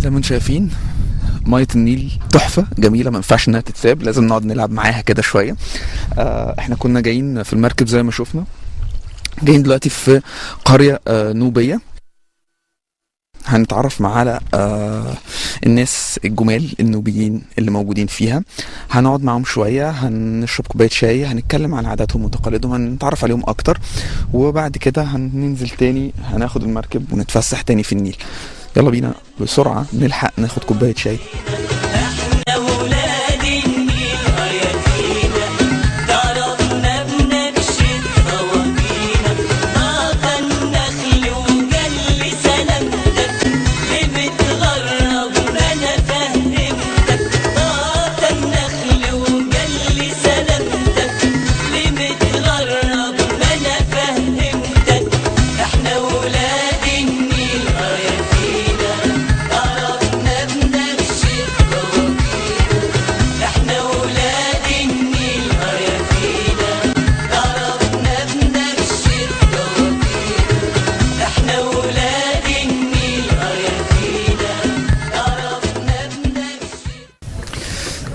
زي ما انتم شايفين ميه النيل تحفه جميله، ما ينفعش انها تتساب، لازم نقعد نلعب معاها كده شويه. احنا كنا جايين في المركب زي ما شفنا، جايين دلوقتي في قريه نوبيه. هنتعرف مع على الناس الجمال النوبيين اللي موجودين فيها، هنقعد معاهم شويه، هنشرب كوبايه شاي، هنتكلم عن عاداتهم وتقاليدهم، هنتعرف عليهم اكتر، وبعد كده هننزل تاني، هناخد المركب ونتفسح تاني في النيل. يلا بينا بسرعه نلحق ناخد كوبايه شاي.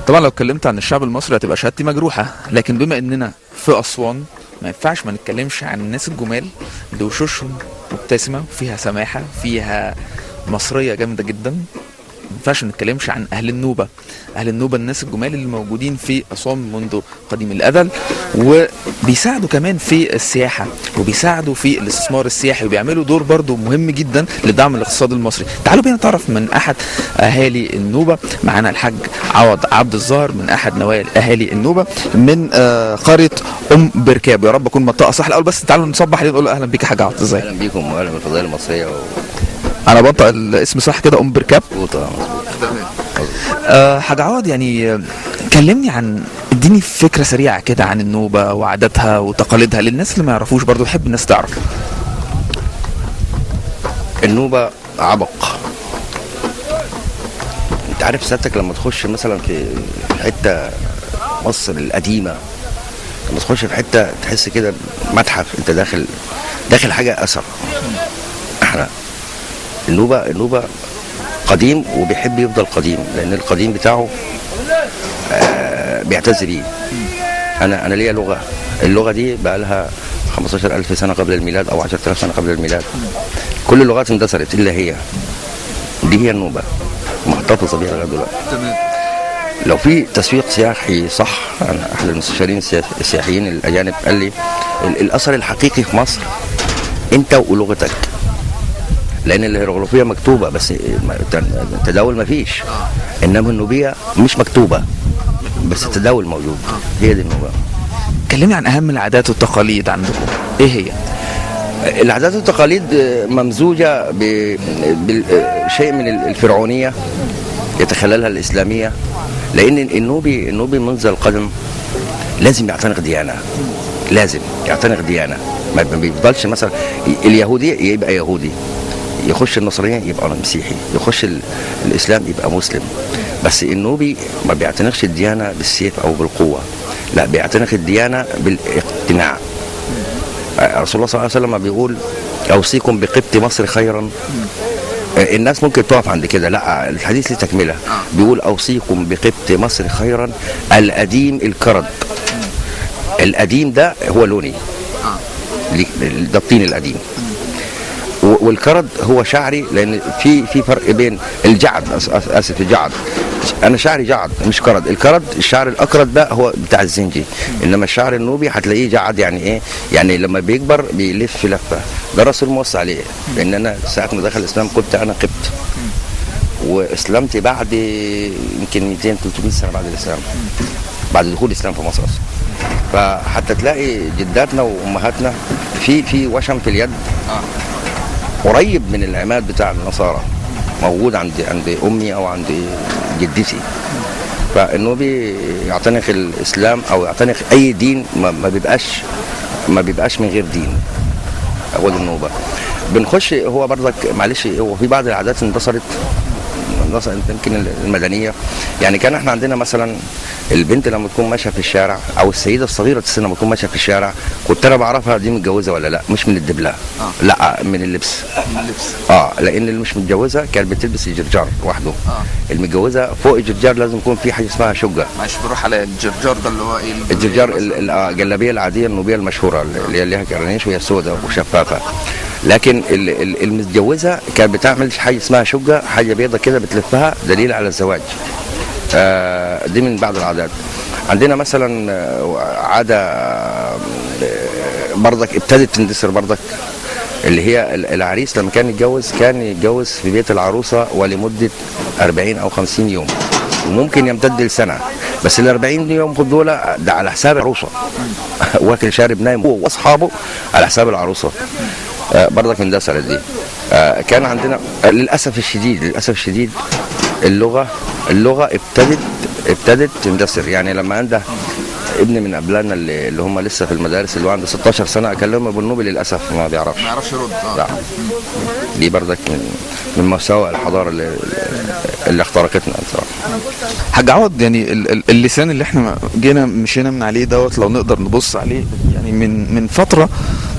طبعا لو اتكلمت عن الشعب المصري هتبقى شهادتي مجروحه، لكن بما اننا في اسوان ما ينفعش ما نتكلمش عن الناس الجمال اللي وشوشهم مبتسمه وفيها سماحه، فيها مصريه جامده جدا. ما ينفعش ما نتكلمش عن اهل النوبه. اهل النوبه الناس الجمال اللي موجودين في اسوان منذ قديم الازل، وبيساعدوا كمان في السياحه وبيساعدوا في الاستثمار السياحي، وبيعملوا دور برضو مهم جدا لدعم الاقتصاد المصري. تعالوا بينا نتعرف من احد اهالي النوبه. معانا الحاج عوض عبد الظاهر من احد نوال اهالي النوبه من قريه ام بركاب. يا رب اكون منطقه صح. الاول بس تعالوا نصبح عليه نقول له اهلا بيك يا حاج عوض. ازيك؟ اهلا بيكم واهلا بالفضائيه المصريه انا بنطق الاسم صح كده؟ ام بركاب. مظبوط. حاج عوض، يعني كلمني عن، اديني فكره سريعه كده عن النوبه وعاداتها وتقاليدها للناس اللي ما يعرفوش، برضو بحب الناس تعرف. النوبه عبق. انت عارف سيادتك لما تخش مثلا في حته مصر القديمه، لما تخش في حته تحس كده متحف، انت داخل حاجه اثر. احنا النوبه قديم وبيحب يفضل قديم، لان القديم بتاعه بيعتز بيه. انا ليا اللغه دي بقى لها 15,000 سنه قبل الميلاد او 10,000 سنه قبل الميلاد. كل اللغات اندثرت الا هي دي، هي النوبه محتفظه بيها لغايه دلوقتي. تمام. لو في تسويق سياحي صح، انا احد المستشارين السياحيين الاجانب قال لي الاثر الحقيقي في مصر انت ولغتك، لان الهيروغليفيه مكتوبه بس التداول ما فيش، انما النوبيه مش مكتوبه بس التداول موجود. هي دي النوبه. كلمني عن اهم العادات والتقاليد عندكم، ايه هي؟ العادات والتقاليد ممزوجه بشيء من الفرعونيه يتخللها الاسلاميه، لان النوبي منذ القدم لازم يعتنق ديانه، لازم يعتنق ديانه، ما بيفضلش مثلا اليهودي يبقى يهودي، يخش النصرانية يبقى مسيحي، يخش الإسلام يبقى مسلم. بس النوبي ما بيعتنقش الديانة بالسيف أو بالقوة، لا بيعتنق الديانة بالاقتناع. رسول الله صلى الله عليه وسلم بيقول أوصيكم بقبط مصر خيرا. الناس ممكن تقف عند كده، لا الحديث ليه تكملة. بيقول أوصيكم بقبط مصر خيرا القديم الكرد. القديم ده هو لوني، ده الطين القديم، والكرد هو شعري، لان في فرق بين الجعد، اسف الجعد، انا شعري جعد مش كرد. الكرد الشعر الاكرد ده هو بتاع الزنجي، انما الشعر النوبي هتلاقيه جعد. يعني ايه؟ يعني لما بيكبر بيلف لفه. ده الرسول موصى عليه، لان انا ساعه ما دخل الاسلام كنت انا قبط، واسلمت بعد يمكن 200 300 سنه بعد الاسلام، بعد دخول الاسلام في مصر اصلا. فحتى تلاقي جداتنا وامهاتنا في وشم في اليد قريب من العماد بتاع النصارى، موجود عند امي او عند جدتي. فالنوبي يعتنق الاسلام او يعتنق اي دين، ما بيبقاش من غير دين. هو دي النوبه. بنخش هو برضك معلش، هو في بعض العادات اندثرت يمكن المدنيه. يعني كان احنا عندنا مثلا البنت لما تكون ماشيه في الشارع او السيده الصغيره السن لما تكون ماشيه في الشارع كنت انا بعرفها دي متجوزه ولا لا، مش من الدبله لا من اللبس. لان اللي مش متجوزه كانت بتلبس الجرجار وحده. المتجوزه فوق الجرجار لازم يكون في حاجه اسمها شقه. معلش بروح على الجرجار ده اللي هو ايه؟ الجرجار الجلابيه العاديه النوبيه المشهوره اللي هي ليها كرانيش وهي سوداء وشفافه. لكن المتجوزه كانت بتعمل حاجه اسمها شقه، حاجه بيضه كده بتلفها دليل على الزواج. دي من بعض العادات. عندنا مثلا عاده برضك ابتدت تندثر برضك، اللي هي العريس لما كان يتجوز في بيت العروسه ولمده 40 او 50 يوم، وممكن يمتد لسنه، بس ال 40 يوم دول ده على حساب العروسه. واكل شارب نايم هو واصحابه على حساب العروسه. برضك اندثرت دي. كان عندنا للاسف الشديد اللغه ابتدت تندثر. يعني لما عنده ابن من ابنائنا اللي هم لسه في المدارس اللي هو عنده 16 سنه اكلمه بالنوبي للاسف ما بيعرفش يرد. لا. دي برضك من مساوئ الحضاره اللي اخترقتنا بصراحه. حاج عوض، يعني اللسان اللي احنا مشينا من عليه دوت، لو نقدر نبص عليه يعني من فتره،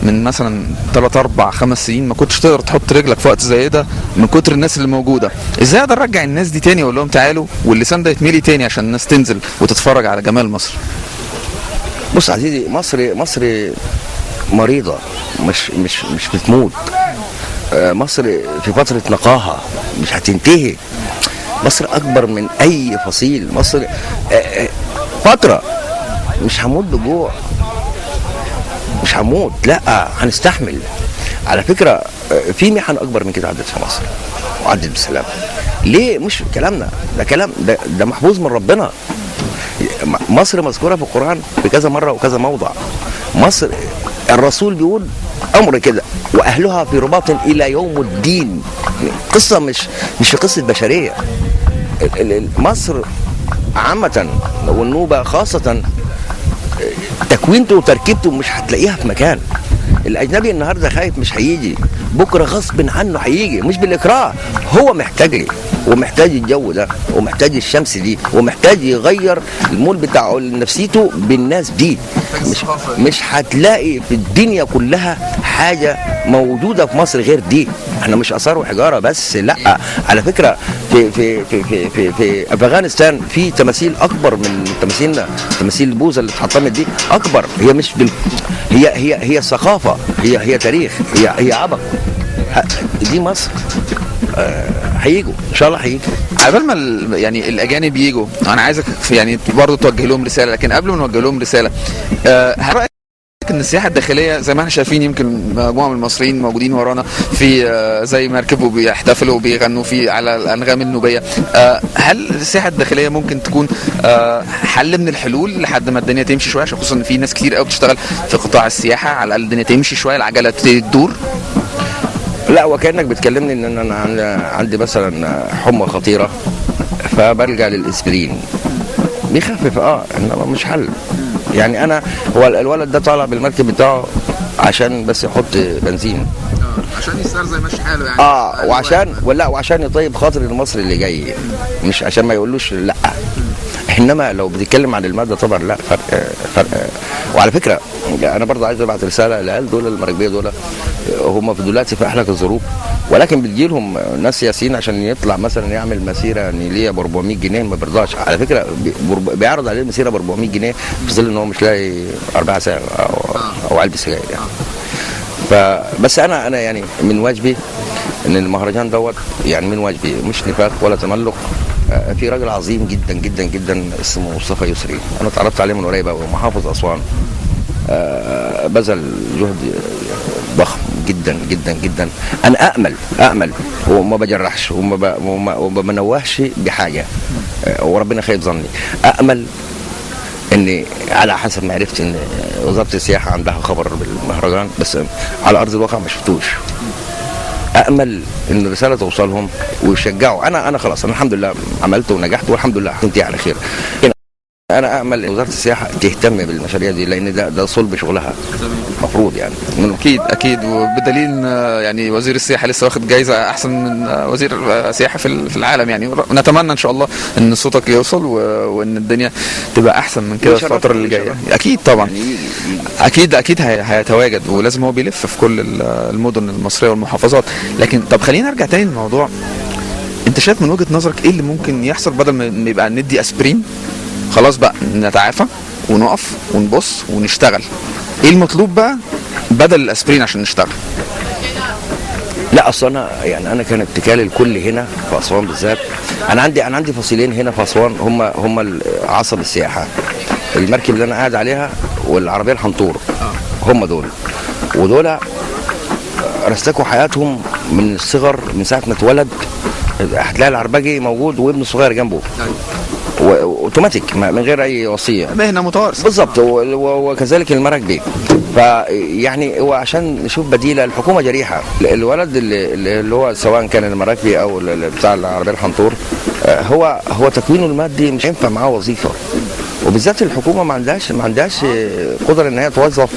من مثلا 3 4 5 سنين ما كنتش تقدر تحط رجلك في وقت زي ده من كتر الناس اللي موجوده. ازاي اقدر ارجع الناس دي تاني واقول لهم تعالوا واللسان ده يتملي تاني عشان الناس تنزل وتتفرج على جمال مصر؟ بص عزيزي، مصر مريضه، مش بتموت. مصر في فتره نقاهه مش هتنتهي. مصر اكبر من اي فصيل. مصر فتره مش هموت بجوع، مش هموت، لا هنستحمل. على فكره في محن اكبر من كده عدت في مصر وعدت بسلام. ليه؟ مش كلامنا ده، كلام ده محفوظ من ربنا. مصر مذكوره في القران بكذا مره وكذا موضع. مصر الرسول بيقول امر كده واهلها في رباط الى يوم الدين. قصه مش قصه بشريه. مصر عامه والنوبه خاصه تكوينته وتركيبته مش هتلاقيها في مكان. الاجنبي النهارده خايف مش هيجي، بكره غصب عنه هيجي، مش بالاكراه. هو محتاج لي ومحتاج الجو ده ومحتاج الشمس دي ومحتاج يغير المول بتاعه نفسيته بالناس دي. مش هتلاقي في الدنيا كلها حاجه موجوده في مصر غير دي. احنا مش اثار وحجاره بس، لا. على فكره في افغانستان في تماثيل اكبر من تماثيلنا. تماثيل البوذا اللي اتحطمت دي اكبر. هي مش هي ثقافه، هي تاريخ، هي عبق. دي مصر. هيجوا ان شاء الله، هيجوا. قبل ما يعني الاجانب يجوا، انا عايزك يعني برضه توجه لهم رساله، لكن قبل ما نوجه لهم رساله، هل رايك ان السياحه الداخليه زي ما احنا شايفين، يمكن مجموعه من المصريين موجودين ورانا في زي مركب وبيحتفلوا وبيغنوا في على الانغام النوبيه، هل السياحه الداخليه ممكن تكون حل من الحلول لحد ما الدنيا تمشي شويه؟ عشان خصوصا ان في ناس كتير قوي بتشتغل في قطاع السياحه، على الاقل الدنيا تمشي شويه، العجله تبتدي تدور. لا، وكانك بتكلمني ان انا عندي مثلا حمى خطيره فبرجع للاسبرين بيخفف، انما مش حل. يعني انا هو الولد ده طالع بالمركب بتاعه عشان بس يحط بنزين، عشان يسترزق يمشي حاله يعني. وعشان يطيب خاطر المصري اللي جاي، مش عشان ما يقولوش لا. انما لو بتتكلم عن الماده طبعا لا، فرق. وعلى فكره انا برضه عايز ابعت رساله للعيال دول المراكبيه دول، هم في دلوقتي في احلك الظروف، ولكن بتجيلهم ناس سياسيين عشان يطلع مثلا يعمل مسيره نيليه ب 400 جنيه ما بيرضاش. على فكره بيعرض عليه مسيره ب 400 جنيه في ظل ان هو مش لاقي 4 ساعه او علبه سجاير يعني. فبس انا يعني من واجبي ان المهرجان دوت، يعني من واجبي مش نفاق ولا تملق. في راجل عظيم جدا جدا جدا اسمه مصطفى يسري، انا اتعرفت عليه من قريب قوي، محافظ اسوان. بذل جهد ضخم جدا جدا جدا. انا امل وما بجرحش وما بنوهش بحاجه، وربنا خيب ظني. امل ان على حسب ما عرفت ان وزاره السياحه عندها خبر بالمهرجان، بس على ارض الواقع ما شفتوش. امل ان الرساله توصلهم ويشجعوا. انا خلاص، انا الحمد لله عملت ونجحت والحمد لله هتنتهي على خير. انا امل ان وزاره السياحه تهتم بالمشاريع دي، لان ده صلب شغلها. المفروض يعني. اكيد وبدليل ان يعني وزير السياحه لسه واخد جايزه احسن من وزير سياحه في العالم يعني. نتمنى ان شاء الله ان صوتك يوصل وان الدنيا تبقى احسن من كده الفتره اللي جايه. اكيد طبعا، اكيد هيتواجد، ولازم هو بيلف في كل المدن المصريه والمحافظات. لكن طب خلينا نرجع تاني للموضوع. انت شايف من وجهه نظرك ايه اللي ممكن يحصل بدل ما يبقى ندي اسبرين خلاص بقى نتعافى ونقف ونبص ونشتغل؟ ايه المطلوب بقى بدل الاسبرين عشان نشتغل؟ لا اصل انا كان اتكالي الكل هنا في اسوان بالذات. انا عندي فصيلين هنا في اسوان، هم عصب السياحه، المركب اللي انا قاعد عليها والعربيه الحنطور، هم دول. ودول رسلكوا حياتهم من الصغر، من ساعه ما اتولد هتلاقي العربجي موجود وابنه الصغير جنبه اوتوماتيك من غير اي وصيه، مهنه متوارثه بالظبط. وكذلك المراكبي. فيعني هو عشان نشوف بديله، الحكومه جريحه. الولد اللي هو سواء كان المراكبي او بتاع العربيه الحنطور، هو تكوينه المادي مش هينفع معاه وظيفه، وبالذات الحكومه ما عندهاش قدره ان هي توظف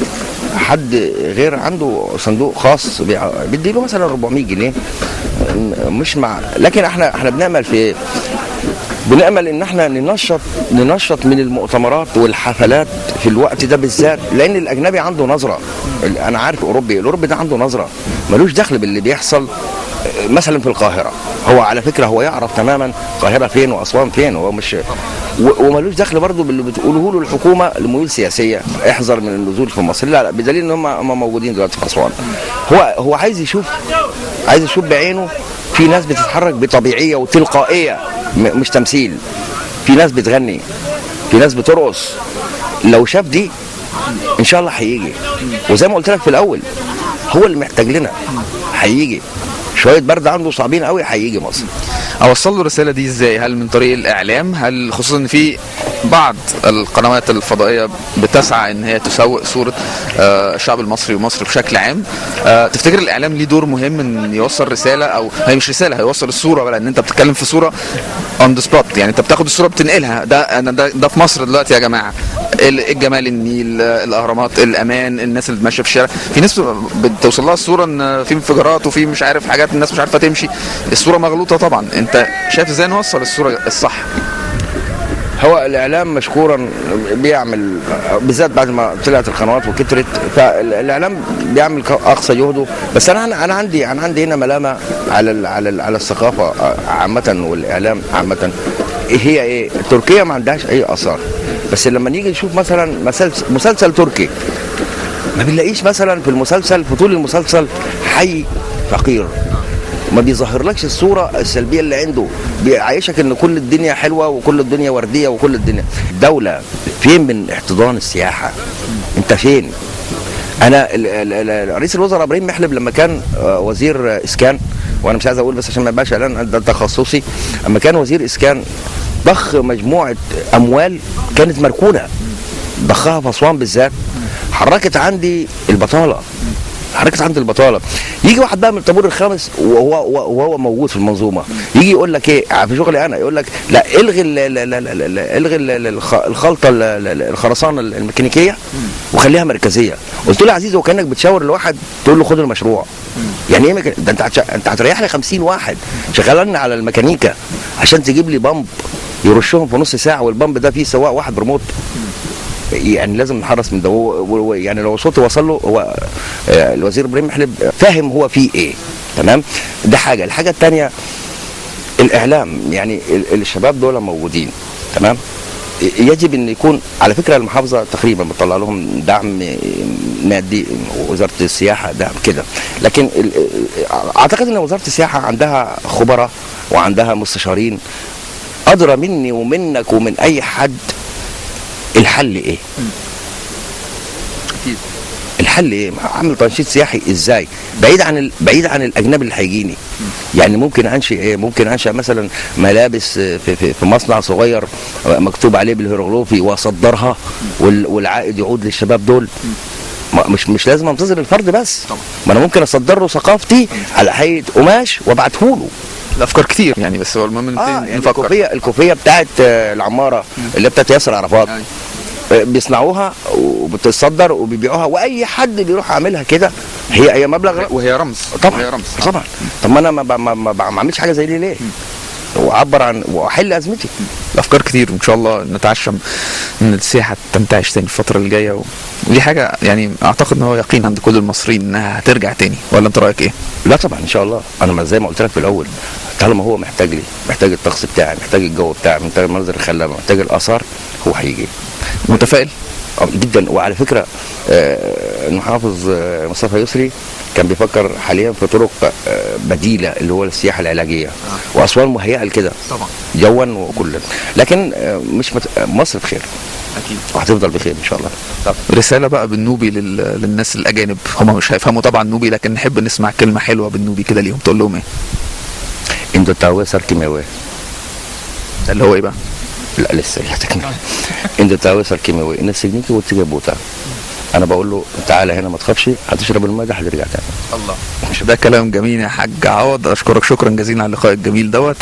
حد غير عنده صندوق خاص بيديله مثلا 400 جنيه مش مع. لكن احنا بنعمل في ايه؟ بنأمل ان احنا ننشط من المؤتمرات والحفلات في الوقت ده بالذات، لان الاجنبي عنده نظره. انا عارف الاوروبي ده عنده نظره ملوش دخل باللي بيحصل مثلا في القاهره. هو على فكره هو يعرف تماما القاهره فين واسوان فين، هو مش وملوش دخل برضه باللي بتقوله له الحكومه لميول سياسيه، احذر من النزول في مصر. لا بدليل ان هم موجودين دلوقتي في اسوان. هو عايز يشوف بعينه في ناس بتتحرك بطبيعيه وتلقائيه، مش تمثيل. في ناس بتغني، في ناس بترقص. لو شاف دي ان شاء الله هيجي. وزي ما قلت لك في الاول، هو اللي محتاج لنا، هيجي. شويه برد عنده صعبين قوي، هيجي مصر. اوصل له الرساله دي ازاي؟ هل من طريق الاعلام؟ هل خصوصا ان في بعض القنوات الفضائيه بتسعى ان هي تسوق صوره الشعب المصري ومصر بشكل عام؟ تفتكر الاعلام ليه دور مهم ان يوصل رساله، او هي مش رساله، هيوصل الصوره بقى، لان انت بتتكلم في صوره اون ذا سبوت، يعني انت بتاخد الصوره بتنقلها. ده في مصر دلوقتي يا جماعه، الجمال، النيل، الاهرامات، الامان، الناس اللي ماشيه في الشارع. في ناس بتوصل لها الصوره ان في انفجارات وفي مش عارف حاجات، الناس مش عارفه تمشي، الصوره مغلوطه طبعا. انت شايف ازاي نوصل الصوره الصح؟ هو الاعلام مشكورا بيعمل، بالذات بعد ما طلعت القنوات وكترت، فالاعلام بيعمل اقصى جهده. بس انا عندي هنا ملامه على الثقافه عامه والاعلام عامه. هي ايه؟ تركيا ما عندهاش اي اثار، بس لما نيجي نشوف مثلا مسلسل تركي، ما بنلاقيش مثلا في المسلسل، في طول المسلسل، حي فقير. ما بيظهرلكش الصوره السلبيه اللي عنده، بيعيشك ان كل الدنيا حلوه وكل الدنيا ورديه وكل الدنيا. الدوله فين من احتضان السياحه؟ انت فين؟ انا رئيس الوزراء ابراهيم محلب لما كان وزير اسكان، وانا مش عايز اقول بس عشان ما يبقاش اعلان، ده تخصصي. اما كان وزير اسكان ضخ مجموعه اموال كانت مركونه، ضخها في اسوان بالذات، حركت عندي البطاله. يجي واحد بقى من الطابور الخامس وهو موجود في المنظومه، يجي يقول لك ايه في شغلي انا؟ يقول لك لا الغي الخلطه الخرسانه الميكانيكيه وخليها مركزيه. قلت له يا عزيزي، وكانك بتشاور لواحد تقول له خد المشروع. يعني ايه ده؟ انت هتريح لي 50 واحد شغالنا على الميكانيكا عشان تجيب لي بامب يرشهم في نص ساعه، والبامب ده فيه سواق واحد بريموت. يعني لازم نحرص من ده. يعني لو صوتي وصل له، هو الوزير ابراهيم محلب فاهم هو فيه ايه. تمام، ده حاجه. الحاجه الثانيه الاعلام، يعني الشباب دول موجودين، تمام، يجب ان يكون، على فكره المحافظه تقريبا بتطلع لهم دعم مادي، وزاره السياحه دعم كده، لكن اعتقد ان وزاره السياحه عندها خبراء وعندها مستشارين ادرى مني ومنك ومن اي حد. الحل ايه؟ اكيد الحل ايه؟ اعمل تنشيط سياحي ازاي؟ بعيد عن الاجنبي اللي هيجيني. يعني ممكن انشئ ايه؟ ممكن انشئ مثلا ملابس في مصنع صغير مكتوب عليه بالهيروغليفي واصدرها، والعائد يعود للشباب دول. مش لازم انتظر الفرد بس، ما انا ممكن اصدر له ثقافتي على هيئه قماش وابعته له. الافكار كتير يعني، بس هو المهم يعني نفكر. الكوفيه بتاعت العماره اللي بتاعت ياسر عرفات، بيصنعوها وبتتصدر وبيبيعوها، واي حد بيروح عاملها كده هي مبلغ وهي رمز. طبعا وهي رمز. طبعا. طب ما انا ما بعملش حاجه زي دي ليه؟ واعبر عن واحل ازمتي. افكار كتير، وان شاء الله نتعشم ان السياحه تنتعش تاني الفتره اللي جايه ودي حاجه يعني اعتقد ان هو يقين عند كل المصريين انها هترجع تاني، ولا انت رايك ايه؟ لا طبعا ان شاء الله. انا زي ما قلت لك في الاول، طالما هو محتاج لي، محتاج الطقس بتاعي، محتاج الجو بتاعي، محتاج المناظر الخلابه، محتاج الاثار، هو هيجي. متفائل؟ جدا. وعلى فكره المحافظ مصطفى يسري كان بيفكر حاليا في طرق بديله اللي هو السياحه العلاجيه، واسوان مهيئه لكده طبعا جوا وكلا. لكن مش مصر بخير اكيد، وهتفضل بخير ان شاء الله. طب رساله بقى بالنوبي للناس الاجانب، هم مش هيفهموا طبعا نوبي لكن نحب نسمع كلمه حلوه بالنوبي كده ليهم، تقول لهم ايه؟ انتو تاوي ساركي ماوي. ده اللي هو ايه بقى؟ لا لسه هتكمل. انتو تاوي ساركي ماوي الناس سجنيكي وتيجي بوتا. انا بقول له تعالى هنا ما تخافش، هتشرب الماء ده هترجع تاني. الله، ده كلام جميل يا حاج عوض. اشكرك شكرا جزيلا على اللقاء الجميل دوت.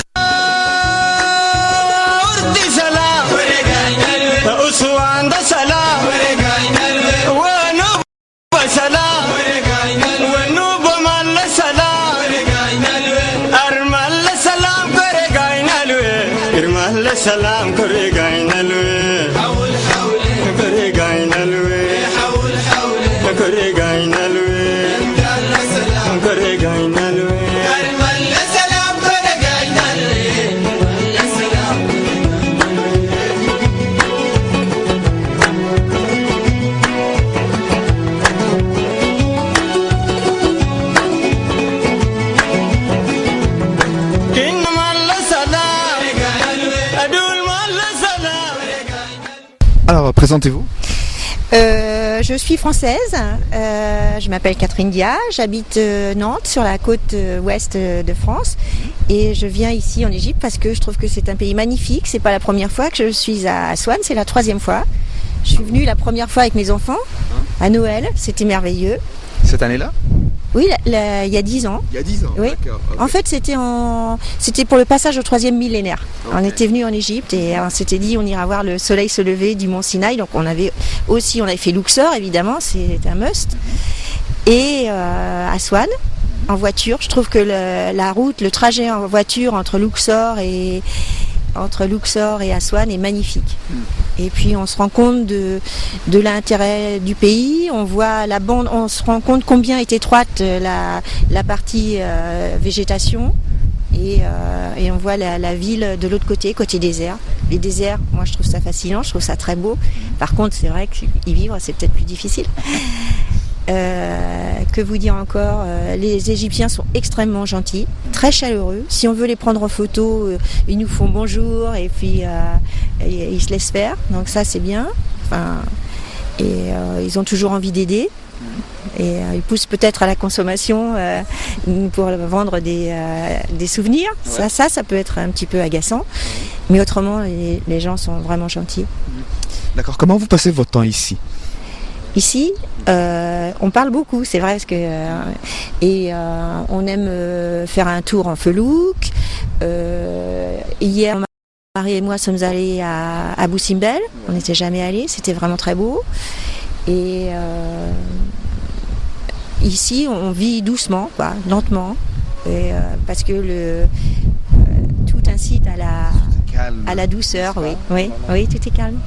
سلام كوري غاينالوي حول حول كوري غاينالوي حول حول كوري غاينالوي سلام كوري غاينالوي كرمال سلام كوري غاينالوي سلام. Alors, présentez-vous. Je suis française, je m'appelle Catherine Dia, j'habite Nantes sur la côte ouest de France et je viens ici en Égypte parce que je trouve que c'est un pays magnifique. C'est pas la première fois que je suis à Aswan, c'est la 3e fois. Je suis venue la première fois avec mes enfants à Noël, c'était merveilleux. Cette année-là? Oui, il y a 10 ans. Il y a 10 ans, oui. D'accord. Okay. En fait, c'était pour le passage au 3e millénaire. Okay. On était venus en Égypte et on s'était dit on ira voir le soleil se lever du mont Sinaï. Donc on avait fait Luxor, évidemment, c'était un must. Et Aswan, en voiture. Je trouve que la route, le trajet en voiture entre Luxor et Aswan est magnifique. Et puis on se rend compte de l'intérêt du pays, on voit la bande, on se rend compte combien est étroite la partie végétation et on voit la ville de l'autre côté désert. Les déserts, moi je trouve ça fascinant, je trouve ça très beau. Par contre c'est vrai qu'y vivre c'est peut-être plus difficile. Que vous dire encore, les Égyptiens sont extrêmement gentils, très chaleureux. Si on veut les prendre en photo, ils nous font bonjour et puis ils se laissent faire. Donc ça c'est bien. Enfin, et ils ont toujours envie d'aider. Et ils poussent peut-être à la consommation pour vendre des souvenirs. Ouais. Ça peut être un petit peu agaçant. Mais autrement, les gens sont vraiment gentils. D'accord. Comment vous passez votre temps ici ? Ici, on parle beaucoup, c'est vrai, parce que on aime faire un tour en felouk. Hier, mon mari et moi sommes allés à Abou Simbel. On n'était jamais allés, c'était vraiment très beau. Et ici, on vit doucement, quoi, lentement, et, parce que tout incite à la douceur. Oui, tout est calme.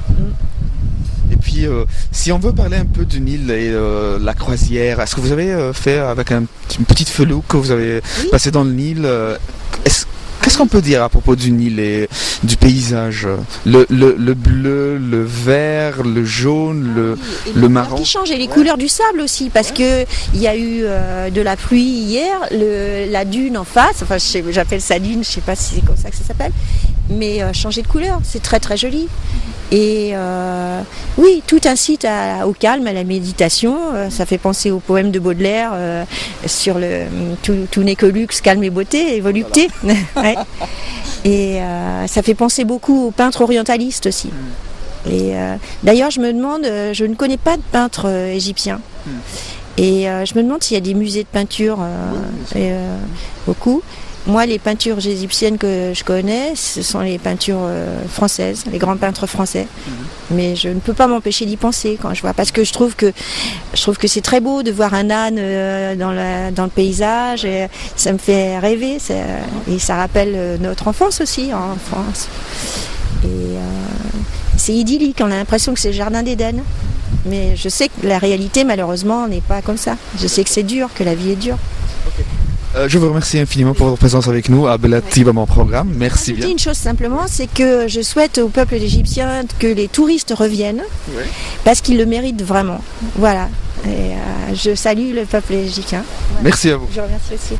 Et puis, si on veut parler un peu du Nil et la croisière, est-ce que vous avez fait avec une petite felouk que vous avez passé dans le Nil Qu'est-ce qu'on peut dire à propos du Nil et du paysage ? Le bleu, le vert, le jaune, le marron. Qui change, et les couleurs du sable aussi, parce que il y a eu de la pluie hier, la dune en face, enfin j'appelle ça dune, je sais pas si c'est comme ça que ça s'appelle, mais changer de couleur, c'est très très joli. Et oui, tout incite au calme, à la méditation. Ça fait penser au poème de Baudelaire sur le tout n'est que luxe, calme et beauté, et volupté. Ouais. Et ça fait penser beaucoup aux peintres orientalistes aussi. Et d'ailleurs, je me demande, je ne connais pas de peintre égyptien. Et je me demande s'il y a des musées de peinture beaucoup. Moi, les peintures égyptiennes que je connais, ce sont les peintures françaises, les grands peintres français. Mais je ne peux pas m'empêcher d'y penser quand je vois, parce que je trouve que c'est très beau de voir un âne dans le paysage. Et ça me fait rêver, et ça rappelle notre enfance aussi en France. Et c'est idyllique, on a l'impression que c'est le jardin d'Éden. Mais je sais que la réalité, malheureusement, n'est pas comme ça. Je sais que c'est dur, que la vie est dure. Je vous remercie infiniment pour votre présence avec nous à Bella Tiba, mon programme. Merci Je bien. dis une chose simplement, c'est que je souhaite au peuple égyptien que les touristes reviennent, parce qu'ils le méritent vraiment. Voilà. Et je salue le peuple égyptien. Merci à vous. Je remercie aussi.